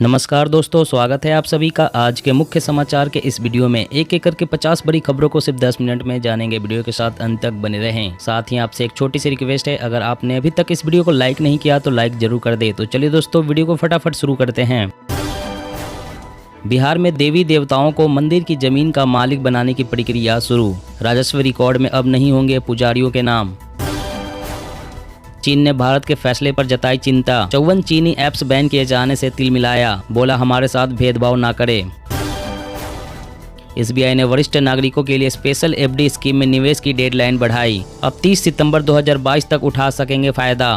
नमस्कार दोस्तों, स्वागत है आप सभी का आज के मुख्य समाचार के इस वीडियो में। एक एक करके 50 बड़ी खबरों को सिर्फ 10 मिनट में जानेंगे। वीडियो के साथ अंत तक बने रहें। साथ ही आपसे एक छोटी सी रिक्वेस्ट है, अगर आपने अभी तक इस वीडियो को लाइक नहीं किया तो लाइक जरूर कर दे। तो चलिए दोस्तों, वीडियो को फटाफट शुरू करते हैं। बिहार में देवी देवताओं को मंदिर की जमीन का मालिक बनाने की प्रक्रिया शुरू। राजस्व रिकॉर्ड में अब नहीं होंगे पुजारियों के नाम। चीन ने भारत के फैसले पर जताई चिंता। 54 चीनी ऐप्स बैन किए जाने से तिलमिलाया, बोला हमारे साथ भेदभाव ना करे। एसबीआई ने वरिष्ठ नागरिकों के लिए स्पेशल एफडी स्कीम में निवेश की डेडलाइन बढ़ाई। अब 30 सितंबर 2022 तक उठा सकेंगे फायदा।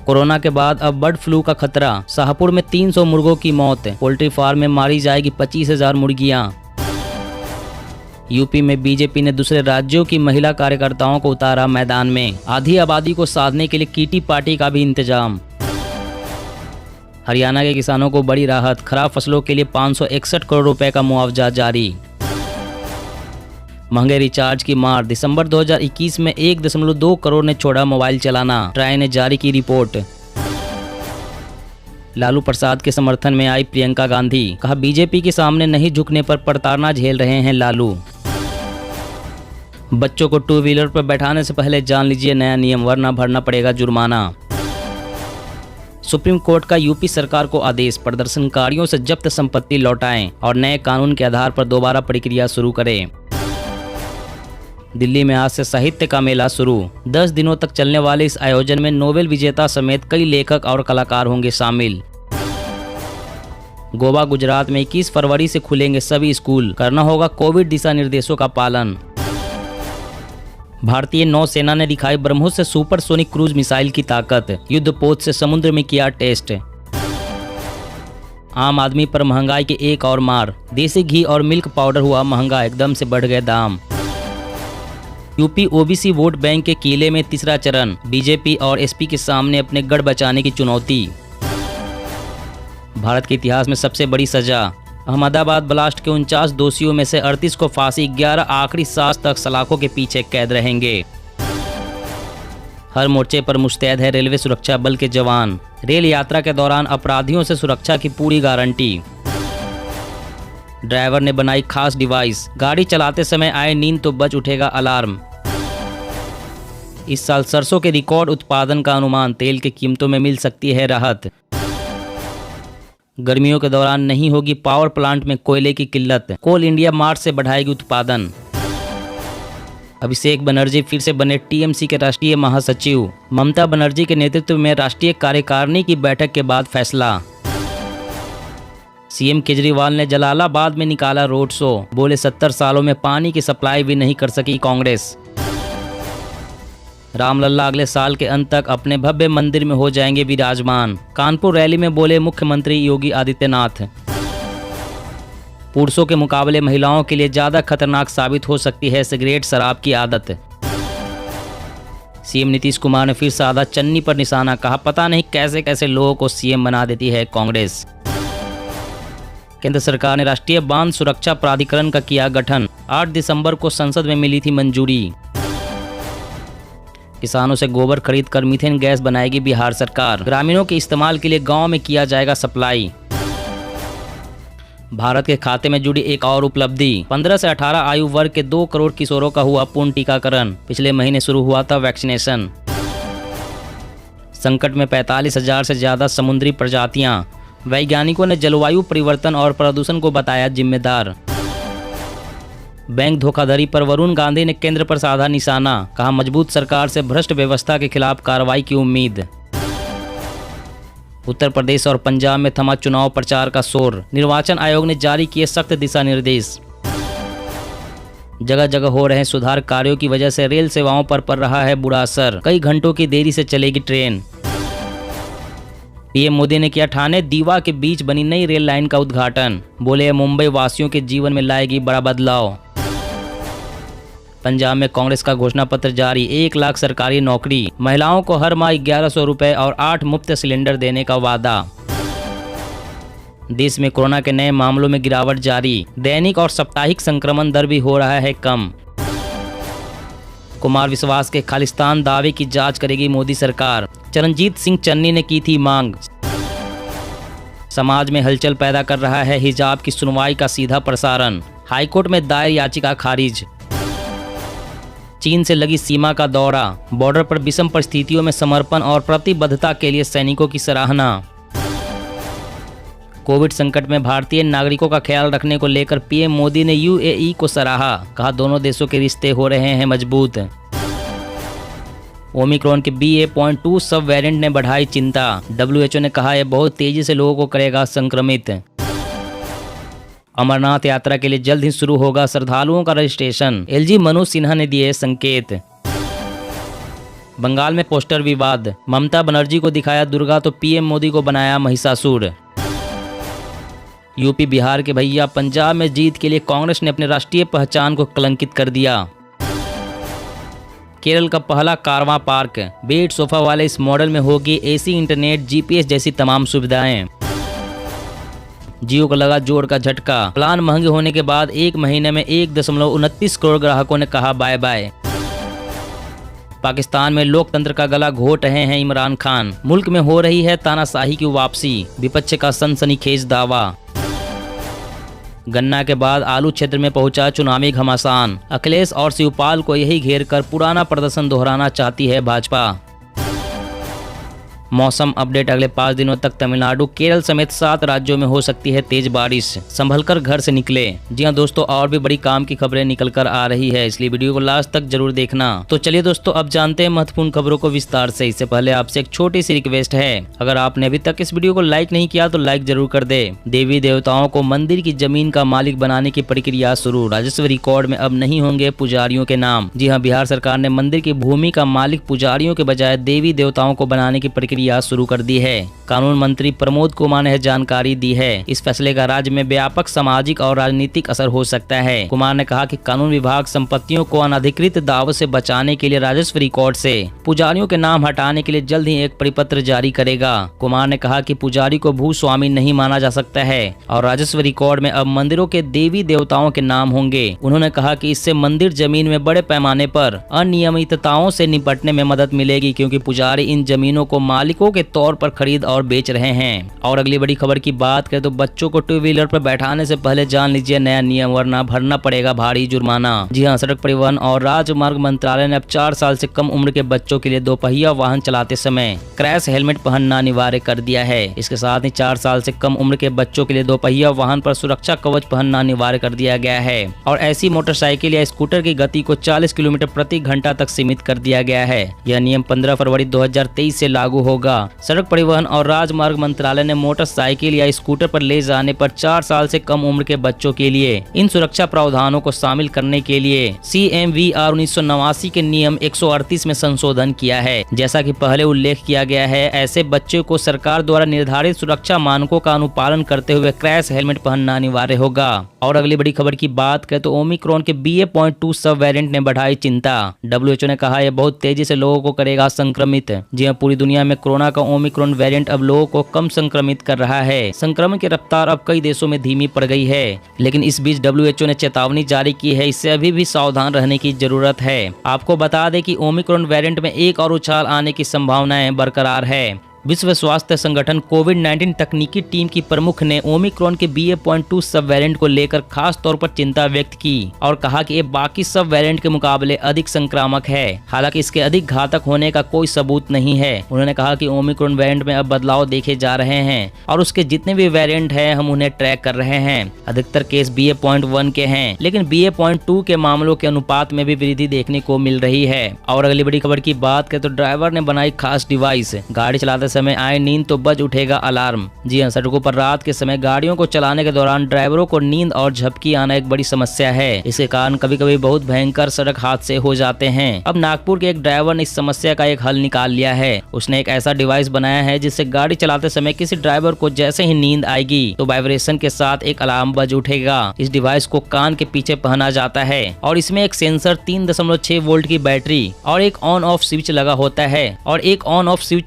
कोरोना के बाद अब बर्ड फ्लू का खतरा। शाहपुर में 300 मुर्गों की मौत। पोल्ट्री फार्म में मारी जाएगी 25,000 मुर्गियां। यूपी में बीजेपी ने दूसरे राज्यों की महिला कार्यकर्ताओं को उतारा मैदान में। आधी आबादी को साधने के लिए कीटी पार्टी का भी इंतजाम। हरियाणा के किसानों को बड़ी राहत। खराब फसलों के लिए 561 करोड़ रुपए का मुआवजा जारी। महंगे रिचार्ज की मार। दिसंबर 2021 में 1.2 करोड़ ने छोड़ा मोबाइल चलाना। ट्राई ने जारी की रिपोर्ट। लालू प्रसाद के समर्थन में आई प्रियंका गांधी। कहा बीजेपी के सामने नहीं झुकने पर प्रताड़ना झेल रहे हैं लालू। बच्चों को टू व्हीलर पर बैठाने से पहले जान लीजिए नया नियम, वरना भरना पड़ेगा जुर्माना। सुप्रीम कोर्ट का यूपी सरकार को आदेश। प्रदर्शनकारियों से जब्त संपत्ति लौटाएं और नए कानून के आधार पर दोबारा प्रक्रिया शुरू करें। दिल्ली में आज से साहित्य का मेला शुरू। 10 दिनों तक चलने वाले इस आयोजन में नोबेल विजेता समेत कई लेखक और कलाकार होंगे शामिल। गोवा गुजरात में 21 फरवरी से खुलेंगे सभी स्कूल। करना होगा कोविड दिशा निर्देशों का पालन। भारतीय नौसेना ने दिखाई ब्रह्मोस से सुपरसोनिक क्रूज मिसाइल की ताकत। युद्धपोत से समुद्र में किया टेस्ट। आम आदमी पर महंगाई के एक और मार। देसी घी और मिल्क पाउडर हुआ महंगा, एकदम से बढ़ गए दाम। यूपी ओबीसी वोट बैंक के किले में तीसरा चरण। बीजेपी और एसपी के सामने अपने गढ़ बचाने की चुनौती। भारत के इतिहास में सबसे बड़ी सजा। अहमदाबाद ब्लास्ट के 49 दोषियों में से 38 को फांसी। 11 आखिरी सांस तक सलाखों के पीछे कैद रहेंगे। हर मोर्चे पर मुस्तैद है रेलवे सुरक्षा बल के जवान। रेल यात्रा के दौरान अपराधियों से सुरक्षा की पूरी गारंटी। ड्राइवर ने बनाई खास डिवाइस। गाड़ी चलाते समय आए नींद तो बज उठेगा अलार्म। इस साल सरसों के रिकॉर्ड उत्पादन का अनुमान। तेल की कीमतों में मिल सकती है राहत। गर्मियों के दौरान नहीं होगी पावर प्लांट में कोयले की किल्लत। कोल इंडिया मार्च से बढ़ाएगी उत्पादन। अभिषेक बनर्जी फिर से बने टीएमसी के राष्ट्रीय महासचिव। ममता बनर्जी के नेतृत्व में राष्ट्रीय कार्यकारिणी की बैठक के बाद फैसला। सीएम केजरीवाल ने जलालाबाद में निकाला रोड शो। बोले 70 सालों में पानी की सप्लाई भी नहीं कर सकी कांग्रेस। रामलल्ला अगले साल के अंत तक अपने भव्य मंदिर में हो जाएंगे विराजमान। कानपुर रैली में बोले मुख्यमंत्री योगी आदित्यनाथ। पुरुषों के मुकाबले महिलाओं के लिए ज्यादा खतरनाक साबित हो सकती है सिगरेट शराब की आदत। सीएम नीतीश कुमार ने फिर साधा चन्नी पर निशाना। कहा पता नहीं कैसे कैसे लोगों को सीएम बना देती है कांग्रेस। केंद्र सरकार ने राष्ट्रीय बांध सुरक्षा प्राधिकरण का किया गठन। 8 दिसंबर को संसद में मिली थी मंजूरी। किसानों से गोबर खरीद कर मीथेन गैस बनाएगी बिहार सरकार। ग्रामीणों के इस्तेमाल के लिए गांव में किया जाएगा सप्लाई। भारत के खाते में जुड़ी एक और उपलब्धि। 15 से 18 आयु वर्ग के 2 करोड़ किशोरों का हुआ पूर्ण टीकाकरण। पिछले महीने शुरू हुआ था वैक्सीनेशन। संकट में 45,000 से ज्यादा समुद्री प्रजातियां। वैज्ञानिकों ने जलवायु परिवर्तन और प्रदूषण को बताया जिम्मेदार। बैंक धोखाधड़ी पर वरुण गांधी ने केंद्र पर साधा निशाना। कहा मजबूत सरकार से भ्रष्ट व्यवस्था के खिलाफ कार्रवाई की उम्मीद। उत्तर प्रदेश और पंजाब में थमा चुनाव प्रचार का शोर। निर्वाचन आयोग ने जारी किए सख्त दिशा निर्देश। जगह जगह हो रहे सुधार कार्यों की वजह से रेल सेवाओं पर पड़ रहा है बुरा असर। कई घंटों की देरी से चलेगी ट्रेन। पीएम मोदी ने किया ठाणे दीवा के बीच बनी नई रेल लाइन का उद्घाटन। बोले मुंबई वासियों के जीवन में लाएगी बड़ा बदलाव। पंजाब में कांग्रेस का घोषणा पत्र जारी। 1 लाख सरकारी नौकरी। महिलाओं को हर माह 1100 रुपए और 8 मुफ्त सिलेंडर देने का वादा। देश में कोरोना के नए मामलों में गिरावट जारी। दैनिक और साप्ताहिक संक्रमण दर भी हो रहा है कम। कुमार विश्वास के खालिस्तान दावे की जांच करेगी मोदी सरकार। चरणजीत सिंह चन्नी ने की थी मांग। समाज में हलचल पैदा कर रहा है हिजाब की सुनवाई का सीधा प्रसारण। हाईकोर्ट में दायर याचिका खारिज। चीन से लगी सीमा का दौरा, बॉर्डर पर विषम परिस्थितियों में समर्पण और प्रतिबद्धता के लिए सैनिकों की सराहना। कोविड संकट में भारतीय नागरिकों का ख्याल रखने को लेकर पीएम मोदी ने यूएई को सराहा, कहा दोनों देशों के रिश्ते हो रहे हैं मजबूत। ओमिक्रॉन के BA.2 सब वेरिएंट ने बढ़ाई चिंता, WHO ने कहा यह बहुत तेजी से लोगों को करेगा संक्रमित। अमरनाथ यात्रा के लिए जल्द ही शुरू होगा श्रद्धालुओं का रजिस्ट्रेशन, LG मनोज सिन्हा ने दिए संकेत। बंगाल में पोस्टर विवाद, ममता बनर्जी को दिखाया दुर्गा तो पीएम मोदी को बनाया महिषासुर। यूपी बिहार के भैया पंजाब में जीत के लिए कांग्रेस ने अपनी राष्ट्रीय पहचान को कलंकित कर दिया। केरल का पहला कारवां पार्क, बेड सोफा वाले इस मॉडल में होगी AC, इंटरनेट, GPS जैसी तमाम सुविधाएं। जियो को लगा जोर का झटका, प्लान महंगे होने के बाद एक महीने में 1.29 करोड़ ग्राहकों ने कहा बाय बाय। पाकिस्तान में लोकतंत्र का गला घोट रहे हैं इमरान खान, मुल्क में हो रही है तानाशाही की वापसी, विपक्ष का सनसनीखेज दावा। गन्ना के बाद आलू क्षेत्र में पहुंचा चुनावी घमासान, अखिलेश और शिवपाल को यही घेर कर पुराना प्रदर्शन दोहराना चाहती है भाजपा। मौसम अपडेट, अगले 5 दिनों तक तमिलनाडु, केरल समेत 7 राज्यों में हो सकती है तेज बारिश, संभलकर घर से निकले। जी हां दोस्तों, और भी बड़ी काम की खबरें निकल कर आ रही है, इसलिए वीडियो को लास्ट तक जरूर देखना। तो चलिए दोस्तों, अब जानते हैं महत्वपूर्ण खबरों को विस्तार से। इससे पहले आपसे एक छोटी सी रिक्वेस्ट है, अगर आपने अभी तक इस वीडियो को लाइक नहीं किया तो लाइक जरूर कर दे। देवी देवताओं को मंदिर की जमीन का मालिक बनाने की प्रक्रिया शुरू, राजस्व रिकॉर्ड में अब नहीं होंगे पुजारियों के नाम। जी हाँ, बिहार सरकार ने मंदिर की भूमि का मालिक पुजारियों के बजाय देवी देवताओं को बनाने की प्रक्रिया शुरू कर दी है। कानून मंत्री प्रमोद कुमार ने जानकारी दी है। इस फैसले का राज्य में व्यापक सामाजिक और राजनीतिक असर हो सकता है। कुमार ने कहा कि कानून विभाग संपत्तियों को अनधिकृत दावों से बचाने के लिए राजस्व रिकॉर्ड से पुजारियों के नाम हटाने के लिए जल्द ही एक परिपत्र जारी करेगा। कुमार ने कहा कि पुजारी को भूस्वामी नहीं माना जा सकता है और राजस्व रिकॉर्ड में अब मंदिरों के देवी देवताओं के नाम होंगे। उन्होंने कहा कि इससे मंदिर जमीन में बड़े पैमाने पर अनियमितताओं से निपटने में मदद मिलेगी, क्योंकि पुजारी इन जमीनों को मालिकों के तौर पर खरीद और बेच रहे हैं। और अगली बड़ी खबर की बात करें तो बच्चों को 2 व्हीलर पर बैठाने से पहले जान लीजिए नया नियम, वरना भरना पड़ेगा भारी जुर्माना। जी हां, सड़क परिवहन और राजमार्ग मंत्रालय ने अब 4 साल से कम उम्र के बच्चों के लिए 2 पहिया वाहन चलाते समय क्रैश हेलमेट पहनना अनिवार्य कर दिया है। इसके साथ ही 4 साल से कम उम्र के बच्चों के लिए 2 पहिया वाहन पर सुरक्षा कवच पहनना अनिवार्य कर दिया गया है और ऐसी मोटरसाइकिल या स्कूटर की गति को 40 किलोमीटर प्रति घंटा तक सीमित कर दिया गया है। यह नियम 15 फरवरी 2023 से लागू होगा। सड़क परिवहन और राजमार्ग मंत्रालय ने मोटरसाइकिल या स्कूटर पर ले जाने पर 4 साल से कम उम्र के बच्चों के लिए इन सुरक्षा प्रावधानों को शामिल करने के लिए CMVR 1989 के नियम 138 में संशोधन किया है। जैसा कि पहले उल्लेख किया गया है, ऐसे बच्चों को सरकार द्वारा निर्धारित सुरक्षा मानकों का अनुपालन करते हुए क्रैश हेलमेट पहनना अनिवार्य होगा। और अगली बड़ी खबर की बात करें तो ओमिक्रॉन के BA.2 सब वेरिएंट ने बढ़ाई चिंता। WHO ने कहा यह बहुत तेजी से लोगों को करेगा संक्रमित। जी हां, पूरी दुनिया में कोरोना का ओमिक्रॉन वेरिएंट अब लोगों को कम संक्रमित कर रहा है। संक्रमण की रफ्तार अब कई देशों में धीमी पड़ गई है, लेकिन इस बीच WHO ने चेतावनी जारी की है, इससे अभी भी सावधान रहने की जरूरत है। आपको बता दें कि ओमिक्रॉन वेरिएंट में एक और उछाल आने की संभावनाएं बरकरार है। विश्व स्वास्थ्य संगठन कोविड-19 तकनीकी टीम की प्रमुख ने ओमिक्रॉन के BA.2 सब वेरिएंट को लेकर खास तौर पर चिंता व्यक्त की और कहा कि ये बाकी सब वेरिएंट के मुकाबले अधिक संक्रामक है, हालांकि इसके अधिक घातक होने का कोई सबूत नहीं है। उन्होंने कहा कि ओमिक्रॉन वेरिएंट में अब बदलाव देखे जा रहे हैं और उसके जितने भी वेरिएंट हैं हम उन्हें ट्रैक कर रहे हैं। अधिकतर केस BA.1 के हैं, लेकिन BA.2 के मामलों के अनुपात में भी वृद्धि देखने को मिल रही है। और अगली बड़ी खबर की बात करें तो ड्राइवर ने बनाई खास डिवाइस, गाड़ी चलाते समय आए नींद तो बज उठेगा अलार्म। जी हां, सड़कों पर रात के समय गाड़ियों को चलाने के दौरान ड्राइवरों को नींद और झपकी आना एक बड़ी समस्या है। इसके कारण कभी कभी बहुत भयंकर सड़क हादसे हो जाते हैं। अब नागपुर के एक ड्राइवर ने इस समस्या का एक हल निकाल लिया है। उसने एक ऐसा डिवाइस बनाया है जिससे गाड़ी चलाते समय किसी ड्राइवर को जैसे ही नींद आएगी तो वाइब्रेशन के साथ एक अलार्म बज उठेगा। इस डिवाइस को कान के पीछे पहना जाता है और इसमें एक सेंसर, 3.6 वोल्ट की बैटरी और एक ऑन ऑफ स्विच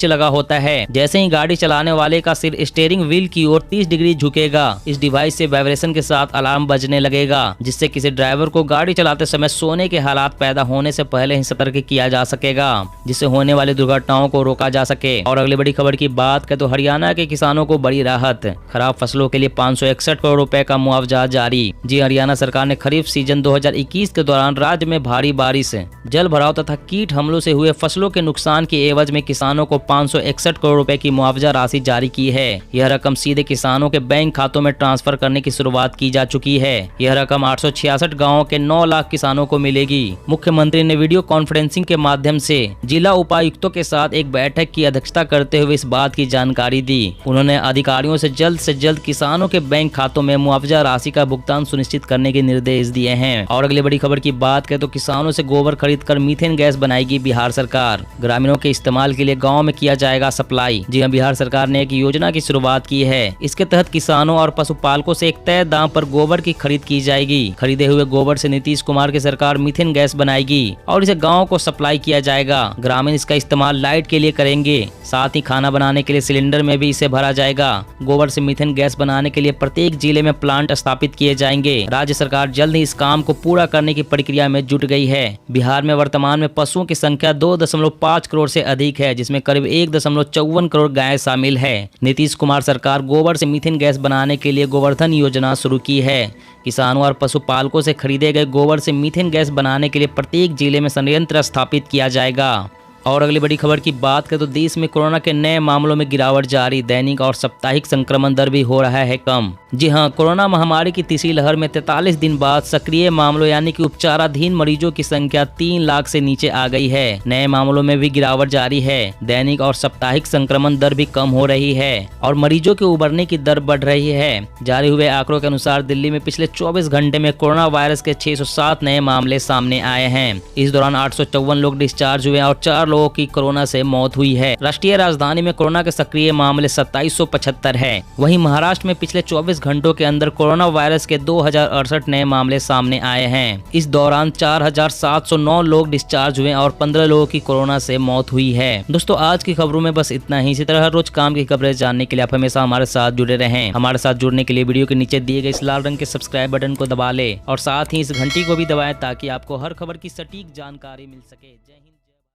लगा होता है है। जैसे ही गाड़ी चलाने वाले का सिर स्टीयरिंग व्हील की ओर 30 डिग्री झुकेगा, इस डिवाइस से वाइब्रेशन के साथ अलार्म बजने लगेगा, जिससे किसी ड्राइवर को गाड़ी चलाते समय सोने के हालात पैदा होने से पहले ही सतर्क किया जा सकेगा, जिससे होने वाली दुर्घटनाओं को रोका जा सके। और अगली बड़ी खबर की बात करें तो हरियाणा के किसानों को बड़ी राहत, खराब फसलों के लिए 561 करोड़ रुपए का मुआवजा जारी। जी, हरियाणा सरकार ने खरीफ सीजन 2021 के दौरान राज्य में भारी बारिश, जल भराव तथा कीट हमलों से हुए फसलों के नुकसान की एवज में किसानों को 561 करोड़ रुपए की मुआवजा राशि जारी की है। यह रकम सीधे किसानों के बैंक खातों में ट्रांसफर करने की शुरुआत की जा चुकी है। यह रकम 866 गाँव के 9 लाख किसानों को मिलेगी। मुख्यमंत्री ने वीडियो कॉन्फ्रेंसिंग के माध्यम से जिला उपायुक्तों के साथ एक बैठक की अध्यक्षता करते हुए इस बात की जानकारी दी। उन्होंने अधिकारियों से जल्द किसानों के बैंक खातों में मुआवजा राशि का भुगतान सुनिश्चित करने के निर्देश दिए हैं। और अगली बड़ी खबर की बात करें तो किसानों से गोबर खरीद कर मीथेन गैस बनाएगी बिहार सरकार, ग्रामीणों के इस्तेमाल के लिए गाँव में किया जाएगा सप्लाई। जी हाँ, बिहार सरकार ने एक योजना की शुरुआत की है। इसके तहत किसानों और पशुपालकों से एक तय दाम पर गोबर की खरीद की जाएगी। खरीदे हुए गोबर से नीतीश कुमार की सरकार मीथेन गैस बनाएगी और इसे गाँव को सप्लाई किया जाएगा। ग्रामीण इसका इस्तेमाल लाइट के लिए करेंगे, साथ ही खाना बनाने के लिए सिलेंडर में भी इसे भरा जाएगा। गोबर से मीथेन गैस बनाने के लिए प्रत्येक जिले में प्लांट स्थापित किए जाएंगे। राज्य सरकार जल्द ही इस काम को पूरा करने की प्रक्रिया में जुट गई है। बिहार में वर्तमान में पशुओं की संख्या 2.5 करोड़ से अधिक है, जिसमें करीब 1.54 करोड़ गाय शामिल है। नीतीश कुमार सरकार गोबर से मीथेन गैस बनाने के लिए गोवर्धन योजना शुरू की है। किसानों और पशुपालकों से खरीदे गए गोबर से मीथेन गैस बनाने के लिए प्रत्येक जिले में संयंत्र स्थापित किया जाएगा। और अगली बड़ी खबर की बात करें तो देश में कोरोना के नए मामलों में गिरावट जारी, दैनिक और साप्ताहिक संक्रमण दर भी हो रहा है कम। जी हां, कोरोना महामारी की तीसरी लहर में 43 दिन बाद सक्रिय मामलों यानी कि उपचाराधीन मरीजों की संख्या 3 लाख से नीचे आ गई है। नए मामलों में भी गिरावट जारी है। दैनिक और साप्ताहिक संक्रमण दर भी कम हो रही है और मरीजों के उबरने की दर बढ़ रही है। जारी हुए आंकड़ों के अनुसार दिल्ली में पिछले 24 घंटे में कोरोना वायरस के 607 नए मामले सामने आए हैं। इस दौरान 854 लोग डिस्चार्ज हुए और 4 लोगों की कोरोना से मौत हुई है। राष्ट्रीय राजधानी में कोरोना के सक्रिय मामले 2775 है। वहीं महाराष्ट्र में पिछले 24 घंटों के अंदर कोरोना वायरस के 2068 नए मामले सामने आए हैं। इस दौरान 4709 लोग डिस्चार्ज हुए और 15 लोगों की कोरोना से मौत हुई है। दोस्तों, आज की खबरों में बस इतना ही। इसी तरह हर रोज काम की खबरें जानने के लिए आप हमेशा हमारे साथ जुड़े रहें। हमारे साथ जुड़ने के लिए वीडियो के नीचे दिए गए इस लाल रंग के सब्सक्राइब बटन को दबा ले और साथ ही इस घंटी को भी दबाएं ताकि आपको हर खबर की सटीक जानकारी मिल सके। जय हिंद।